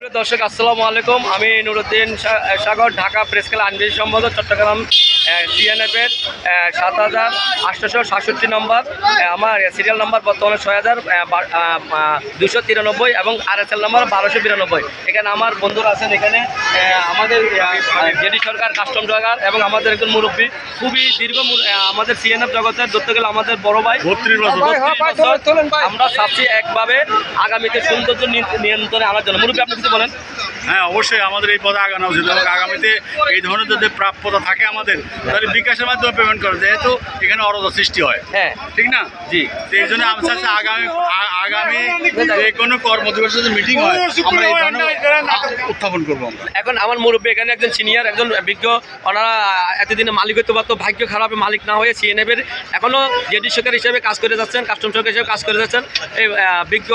দর্শক আসসালামু আলাইকুম। আমি নুরুদ্দিন সাগর, ঢাকা প্রেস ক্লাব আইনজীবী সম্পাদক, চট্টগ্রাম সিএনএফের ৭,৮৬৭ নম্বর। আমার সিরিয়াল নাম্বার বর্তমানে ৬,২93 এবং আরএসএল নাম্বার ১২৯২। এখানে আমার বন্ধুরা আছেন। এখানে আমাদের জেডি সরকার কাস্টম ড্রাইভার এবং আমাদের একজন মুরব্বী, খুবই দীর্ঘ আমাদের সিএনএফ জগতের ধরতে গেলে আমাদের বড় ভাই ৩২ বছর। আমরা চাচ্ছি একভাবে আগামীতে সৌন্দর্য নিয়ন্ত্রণে আনার জন্য। মুরব্বী, আপনি কিছু বলেন। হ্যাঁ, অবশ্যই আমাদের এই পথে আগানো উচিত এবং আগামীতে এই ধরনের যদি প্রাপ্যতা থাকে আমাদের, তাহলে বিকাশের মাধ্যমে পেমেন্ট করে, যেহেতু এখানে অরজ সৃষ্টি হয়। হ্যাঁ, ঠিক না? জি। এই জন্য আমি চাচ্ছি আগামী যে কোনো কর্মদিবসের যদি মিটিং হয়, আমরা এই ধরনের উত্থাপন করবো। এখন আমার মুরব্বী এখানে একজন সিনিয়র, একজন বিজ্ঞ, ওনারা এতদিনে মালিক হতে পারতো, ভাগ্য খারাপে মালিক না হয়ে সিএনএফের এখনও জেডি সরকার হিসেবে কাজ করে যাচ্ছেন, কাস্টম সরকার হিসেবে কাজ করে যাচ্ছেন। এই বিজ্ঞ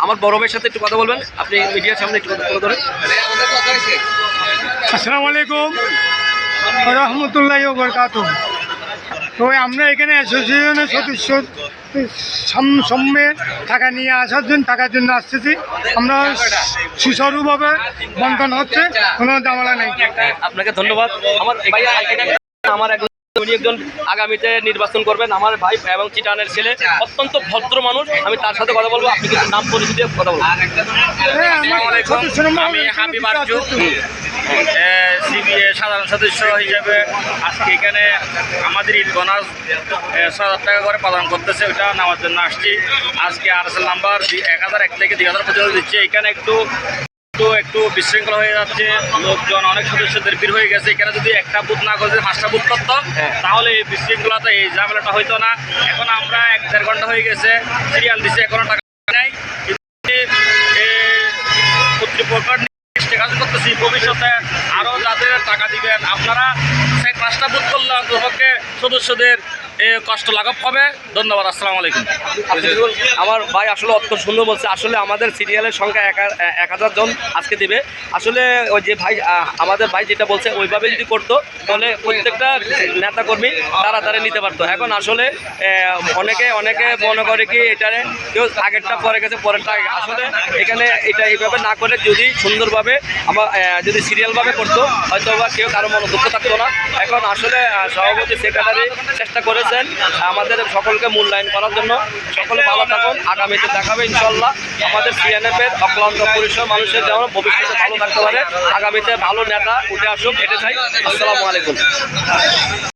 আমার বড় ভাইয়ের সাথে একটু কথা বলবেন, আপনি মিডিয়ার সামনে একটু কথা ধরেন। আসসালামু আলাইকুম রহমতুল্লাহি ওয়া বারাকাতুহু। তো আমরা এখানে অ্যাসোসিয়েশনের সদস্য সামনে থাকার জন্য আসতেছি। আমরা সুচারুভাবে বন্টন হচ্ছে, কোনো ঝামেলা নেই। আপনাকে ধন্যবাদ। আমার ভাইয়া আমার একজন আগামীতে নির্বাচন করবেন, আমার ভাই এবং চিটানের ছেলে, অত্যন্ত ভদ্র মানুষ। আমি তার সাথে কথা বলবো, আপনি কিছু নাম পরিচয় দিয়ে কথা বলবো। আমি হাবিব আরজু, সিবিএ সাধারণ সদস্য হিসেবে আজকে এখানে আমাদের ঈদ বোনাস ৬,০০০ টাকা করে প্রদান করতেছে, ওটা নেওয়ার জন্য আসছি। আজকে আরএসএল নাম্বার ১,০০১ থেকে ২,০০০ পর্যন্ত দিচ্ছে। এখানে একটু বিশৃঙ্খল হয়ে যাচ্ছে, লোকজন অনেক সদস্যদের ভিড় হয়ে গেছে। এখানে যদি একটা বুথ না করে ৫টা বুথ করতো, তাহলে এই বিশৃঙ্খলতা, এই ঝামেলাটা হইতো না। এখন আমরা ১-১.৫ ঘন্টা হয়ে গেছে, সিরিয়াল দিচ্ছে, এখনো টাকা নাই। কর্তৃপক্ষ কাজ করতেছি, ভবিষ্যতে আরও যাদের টাকা দিবেন আপনারা, ৫টা বুথ করলে অন্তপক্ষে সদস্যদের কষ্ট লাঘব হবে। ধন্যবাদ। আসসালামু আলাইকুম। আমার ভাই আসলে অত্যন্ত সুন্দর বলছে। আসলে আমাদের সিরিয়ালের সংখ্যা ১,০০০ জন আজকে দিবে। আসলে ওই যে ভাই আমাদের ভাই যেটা বলছে, ওইভাবে যদি করতো তাহলে প্রত্যেকটা নেতাকর্মী তাড়াতাড়ি নিতে পারতো। এখন আসলে অনেকে মনে করে কি এটারে কেউ আগেরটা পরে গেছে, পরেরটা আগে। আসলে এখানে এটা এইভাবে না করে যদি সুন্দরভাবে যদি সিরিয়ালভাবে করতো, হয়তো বা কেউ কারো মনে দুঃখ থাকতো না। এখন আসলে সভাপতি সেক্রেটারি চেষ্টা করেছেন আমাদের সকলকে মূল্যায়ন করার জন্য। সকলে ভালো থাকুন, আগামীতে দেখাবে ইনশাল্লাহ। আমাদের সিএনএফের অক্লান্ত পরিশ্রম মানুষের যেন ভবিষ্যতে ভালো থাকতে পারে, আগামীতে ভালো নেতা উঠে আসুক, এটা চাই। আসসালামু আলাইকুম।